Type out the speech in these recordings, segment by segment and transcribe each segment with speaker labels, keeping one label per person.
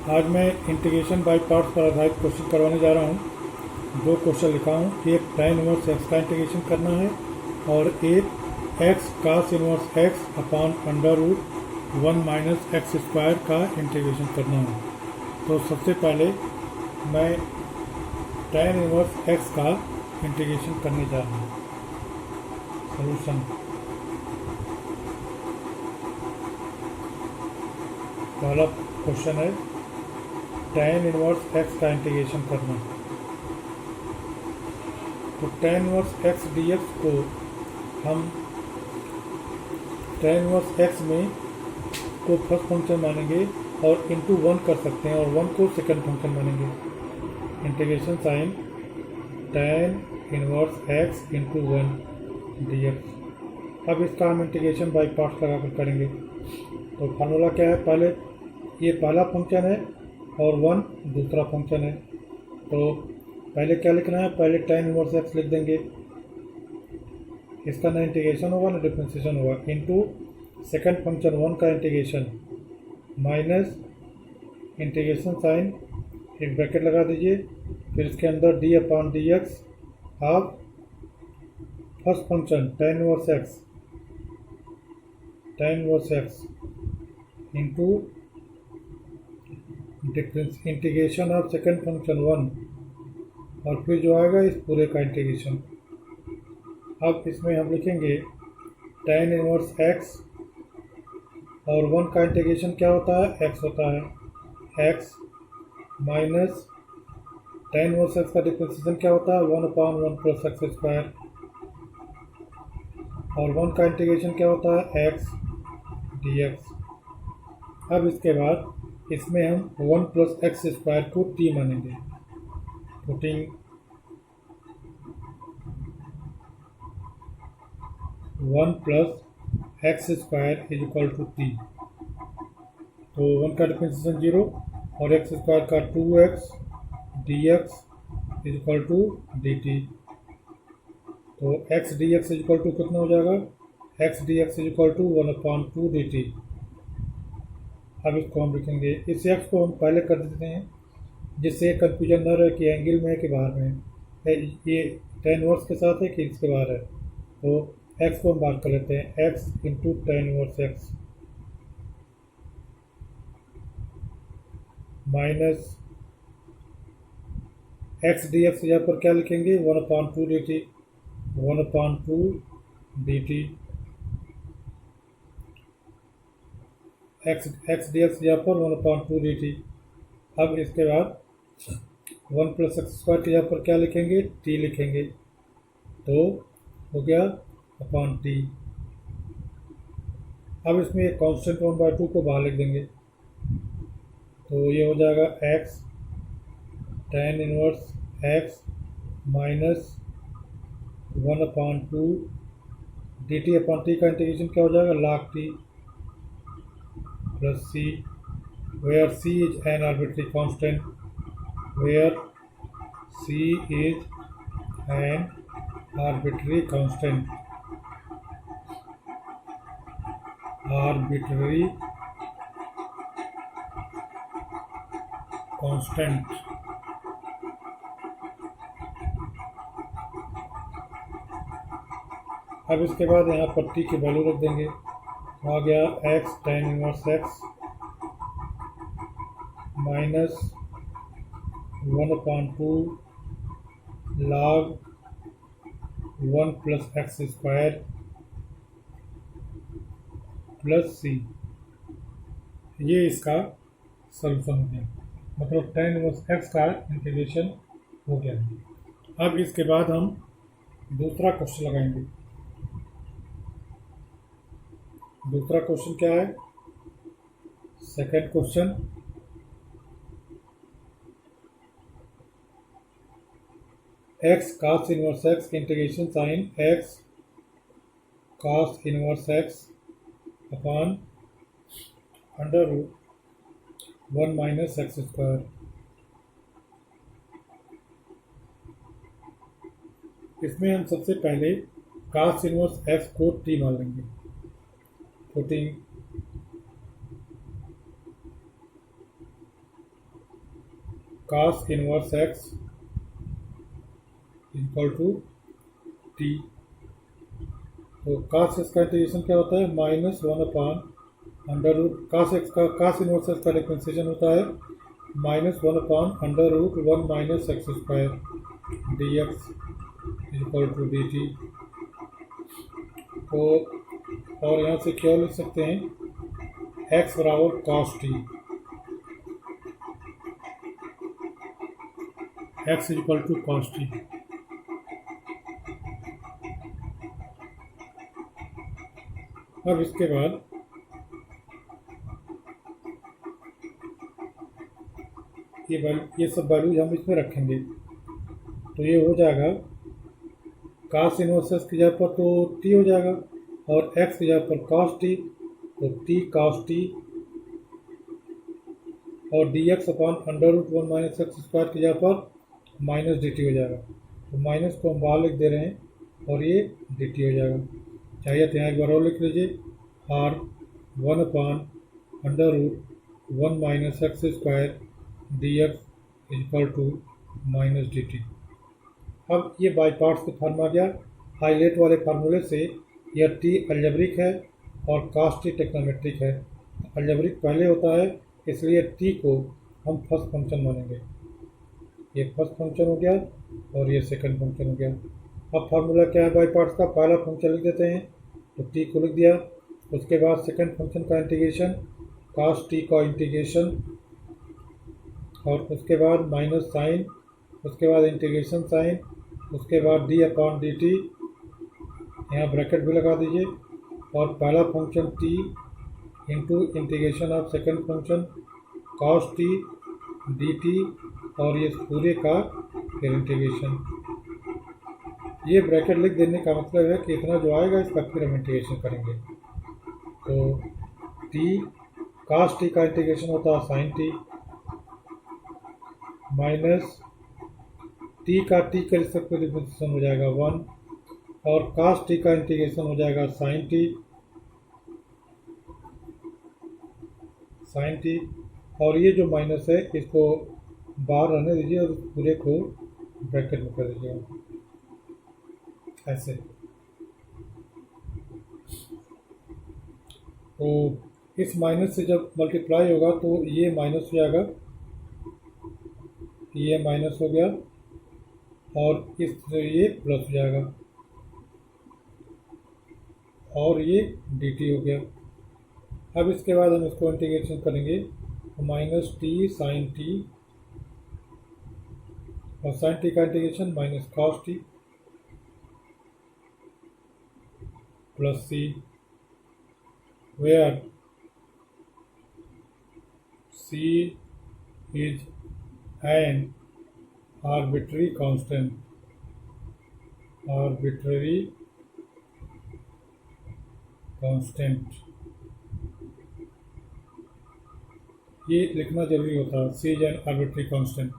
Speaker 1: आज मैं integration by parts पर आधारित क्वेश्चन करवाने जा रहा हूँ। दो क्वेश्चन लिखा हूँ, एक tan इनवर्स एक्स का इंटीग्रेशन करना है और एक x cos inverse x upon under root 1 minus x square का इंटीग्रेशन करना है। तो सबसे पहले मैं tan इनवर्स एक्स का इंटीग्रेशन करने जा रहा हूँ। सॉल्यूशन पहला क्वेश्चन है tan इनवर्स एक्स का इंटीग्रेशन करना। तो tan inverse x d x को हम tan इनवर्स एक्स में को फर्स्ट फंक्शन मानेंगे और इंटू 1 कर सकते हैं और 1 को सेकंड फंक्शन मानेंगे। Integration sine tan inverse x into 1 d x. अब इसका हम इंटीग्रेशन बाई पार्ट्स लगा कर करेंगे। तो फार्मूला क्या है, पहले ये पहला फंक्शन है और 1 दूसरा फंक्शन है। तो पहले क्या लिखना है, पहले tan इनवर्स एक्स लिख देंगे। इसका ना इंटीग्रेशन होगा ना डिफरेंशिएशन होगा, इनटू सेकंड फंक्शन 1 का इंटीग्रेशन माइनस इंटीग्रेशन साइन एक ब्रैकेट लगा दीजिए, फिर इसके अंदर D upon D x half first function tan inverse x into difference integration of second function 1 और फिर जो आएगा इस पूरे का इंटीग्रेशन। अब इसमें हम लिखेंगे tan इनवर्स एक्स और 1 का इंटीग्रेशन क्या होता है, x होता है, x minus tan inverse x का डिफरेंशिएशन क्या होता है, 1 अपॉन 1 प्लस एक्स स्क्वायर और 1 का इंटीग्रेशन क्या होता है, x डी एक्स। अब इसके बाद इसमें हम 1 प्लस एक्स स्क्वायर को t मानेंगे, putting 1 plus x square is equal to t। तो 1 का डिफरेंशिएशन 0 और एक्स स्क्वायर का 2x d x is equal to d t. तो x d x is equal to कितना हो जाएगा, x d x is equal to 1 upon 2 d t. अब इसको हम लिखेंगे, इस x को हम पहले कर देते हैं जिससे कन्फ्यूजन न रहे कि एंगल में है कि बाहर में है, ये tan इनवर्स के साथ है कि इसके बाहर है। तो x को हम बाहर कर लेते हैं, x into tan inverse x minus x d x यहाँ पर क्या लिखेंगे, 1 upon 2 d T, 1 upon 2 d T. X d x यहाँ पर 1 अपॉन 2 डी टी। अब इसके बाद 1 प्लस एक्स स्क्वायर के यहाँ पर क्या लिखेंगे, टी लिखेंगे। तो हो गया अपॉन टी। अब इसमें एक कांस्टेंट 1/2 को बाहर लिख देंगे। तो ये हो जाएगा x tan inverse x minus 1 upon 2 d T upon T का इंटीग्रेशन क्या हो जाएगा, log t plus c, where c is an arbitrary constant, where c is an arbitrary constant, arbitrary constant। अब इसके बाद यहाँ पर t की वैल्यू रख देंगे। आ गया x tan inverse x minus 1 upon 2 log 1 plus x square plus c। ये इसका सॉल्यूशन हो गया, मतलब tan इनवर्स एक्स का इंटीग्रेशन हो गया। अब इसके बाद हम दूसरा क्वेश्चन लगाएंगे। दूसरा क्वेश्चन क्या है, second question x cos inverse x integration sine x cos inverse x upon under root 1 minus x square. इसमें हम सबसे पहले cos इनवर्स एक्स को t मान लेंगे, putting cos inverse x equal to t. तो cos एक्स का integration क्या होता है? -1/√, cos एक्स का cos इनवर्स एक्स का डिफरेंशिएशन होता है -1/√1 minus x square d x equal to d t. तो और यहाँ से क्या लिख सकते हैं? x बराबर cos t, x equal to cos t. अब इसके बाद ये सब वैल्यूज हम इसमें रखेंगे, तो ये हो जाएगा cos इनवर्स एक्स की जगह पर तो t हो जाएगा, और x की जगह पर cos t, तो t cos t, और dx/√1 माइनस एक्स स्क्वायर की जगह पर माइनस डी टी हो जाएगा। तो माइनस को हम बाहर लिख दे रहे हैं और ये डी टी हो जाएगा। चाहिए तो यहाँ एक बार और लिख लीजिए, r1/√1 minus x square d x equal to minus d t. अब ये बाई पार्ट्स का फॉर्म आ गया। हाईलाइट वाले फार्मूले से यह टी अलजेब्रिक है और कास्ट टी टेक्नोमेट्रिक है। अलजेब्रिक पहले होता है, इसलिए टी को हम फर्स्ट फंक्शन मानेंगे। ये फर्स्ट फंक्शन हो गया और ये सेकंड फंक्शन हो गया। अब फार्मूला क्या है बाई पार्ट्स का? पहला फंक्शन लिख देते हैं, तो टी को लिख दिया। उसके बाद सेकंड फंक्शन का इंटीग्रेशन, कास्ट टी का इंटीग्रेशन, और उसके बाद माइनस साइन, उसके बाद इंटीग्रेशन साइन, उसके बाद d/dt, यहाँ ब्रैकेट भी लगा दीजिए, और पहला function t into integration of second function cos t dt, और ये पूरे का फिर इंटीग्रेशन। ये ब्रैकेट लिख देने का मतलब है कि इतना जो आएगा इसका फिर हम इंटीग्रेशन करेंगे। तो t cos t का इंटीग्रेशन होता है sin t, माइनस t का t के रिस्पेक्ट में डिफरेंशिएशन हो जाएगा 1, और cos t का इंटीग्रेशन हो जाएगा sin t, और ये जो माइनस है इसको बाहर रहने दीजिए और पूरे को ब्रैकेट में कर दीजिएगा ऐसे। तो इस माइनस से जब मल्टीप्लाई होगा तो ये माइनस हो जाएगा, ये माइनस हो गया, और इस ये प्लस हो जाएगा, और ये डी टी हो गया। अब इसके बाद हम इसको इंटीग्रेशन करेंगे, माइनस टी साइन टी, और साइन टी का integration minus cos t plus c, where c is an arbitrary constant, arbitrary constant. ये लिखना जरूरी होता है, c is an arbitrary constant.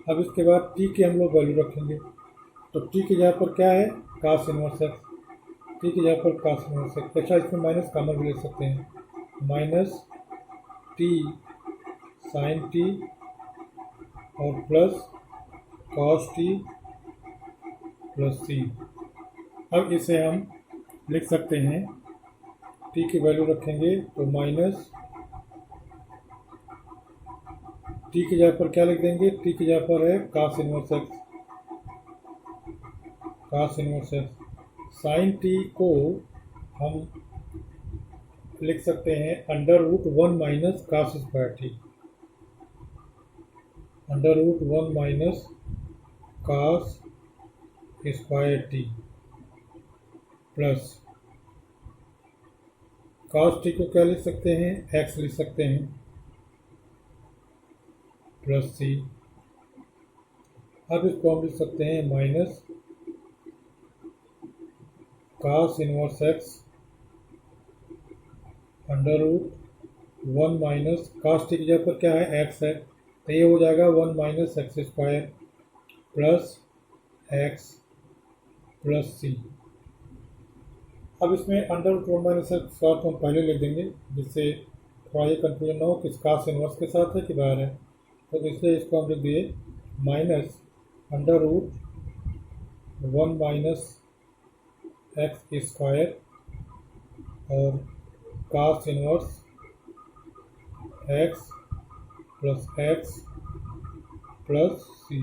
Speaker 1: अब इसके बाद t की हम लोग वैल्यू रखेंगे, तो t की जगह पर क्या है? cos इनवर्स एक्स, t की जगह पर cos इनवर्स एक्स। अच्छा, इसमें माइनस कॉमन भी ले सकते हैं, माइनस t साइन t और plus cos t plus c। अब इसे हम लिख सकते हैं, t की वैल्यू रखेंगे तो माइनस t की जगह पर क्या लिख देंगे? t की जगह पर है cos inverse x, cos inverse x. Sine t को हम लिख सकते हैं √1 minus cos square t, √1 minus cos square t, plus cos t को क्या लिख सकते हैं? x लिख सकते हैं, प्लस c। अब इसको हम लिख सकते हैं minus cos inverse x √1 minus cos t की जगह पर क्या है? x है, तो ये हो जाएगा 1 minus x square plus x plus c। अब इसमें √1 माइनस एक्स का हम पहले लिख देंगे, जिससे थोड़ा ये कन्फ्यूजन ना हो कि कास इनवर्स के साथ है कि बाहर है, तो इसलिए इसको हम लिख दिए minus under root 1 minus x square और cos inverse x plus c.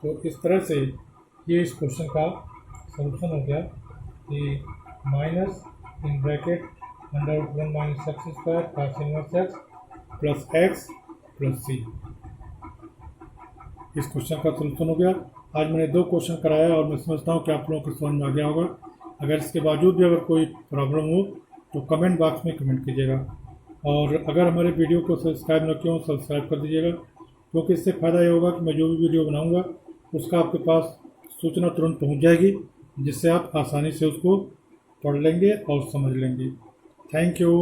Speaker 1: तो इस तरह से ये इस क्वेश्चन का सॉल्यूशन हो गया कि minus in bracket under root 1 minus x square cos inverse x plus c. इस क्वेश्चन का सॉल्यूशन हो गया। आज मैंने 2 क्वेश्चन कराया और मैं समझता हूँ कि आप लोगों को समझ में आ गया होगा। अगर इसके बावजूद भी अगर कोई प्रॉब्लम हो तो कमेंट बॉक्स में कमेंट कीजिएगा, और अगर हमारे वीडियो को सब्सक्राइब न किया हो सब्सक्राइब कर दीजिएगा, क्योंकि इससे फ़ायदा ये होगा कि मैं जो भी वीडियो बनाऊँगा उसका आपके पास सूचना तुरंत पहुँच जाएगी, जिससे आप आसानी से उसको पढ़ लेंगे और समझ लेंगे। Thank you.